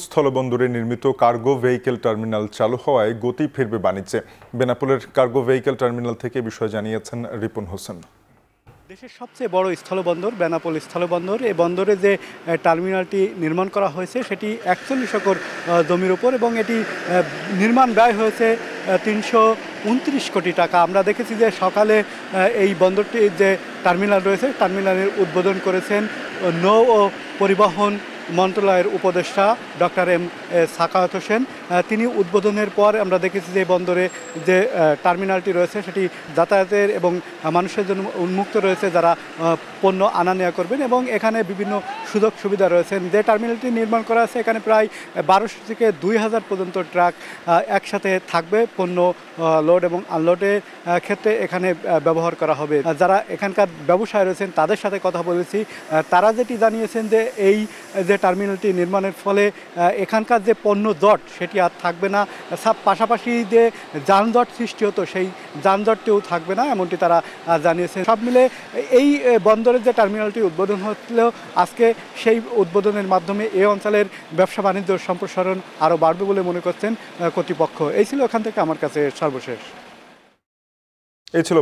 স্থলবন্দরে নির্মিত cargo vehicle terminal চালু হওয়ায় গতি ফিরবে বাণিজ্যে। বেনাপোলের কার্গো ভেহিকেল টার্মিনাল থেকে বিষয় জানিয়েছেন রিপন হোসেন। দেশের সবচেয়ে বড় স্থলবন্দর বেনাপোল স্থলবন্দর, এই বন্দরে যে টার্মিনালটি নির্মাণ করা হয়েছে সেটি 41 একর জমির উপর এবং এটি নির্মাণ ব্যয় হয়েছে 329 কোটি টাকা। আমরা দেখেছি যে সকালে এই বন্দরটির যে টার্মিনাল রয়েছে টার্মিনালের উদ্বোধন করেছেন নৌ ও পরিবহন মন্ত্রণালয়ের উপদেষ্টা ডক্টর এম সাখাওয়াত হোসেন। তিনি উদ্বোধনের পর আমরা দেখেছি যে বন্দরে যে টার্মিনালটি রয়েছে সেটি যাতায়াতের এবং মানুষের জন্য উন্মুক্ত রয়েছে, যারা পণ্য আনা নেওয়া করবেন, এবং এখানে বিভিন্ন সুযোগ সুবিধা রয়েছে। যে টার্মিনালটি নির্মাণ করা আছে এখানে প্রায় 1200 থেকে 2000 পর্যন্ত ট্রাক একসাথে থাকবে। পণ্য লোড এবং আনলোডের ক্ষেত্রে এখানে ব্যবহার করা হবে। যারা এখানকার ব্যবসায় রয়েছেন তাদের সাথে কথা বলেছি, তারা যেটি জানিয়েছেন যে এই যে টার্মিনালটি নির্মাণের ফলে এখানকার যে পণ্য জট সেটি আর থাকবে না, পাশাপাশি যে যানজট সৃষ্টি হতো সেই যানজটটিও থাকবে না, এমনটি তারা জানিয়েছেন। সব মিলে এই বন্দরের যে টার্মিনালটি উদ্বোধন হচ্ছিল আজকে, সেই উদ্বোধনের মাধ্যমে এই অঞ্চলের ব্যবসা বাণিজ্য সম্প্রসারণ আরও বাড়বে বলে মনে করছেন কর্তৃপক্ষ। এই ছিল এখান থেকে আমার কাছে সর্বশেষ। এই ছিল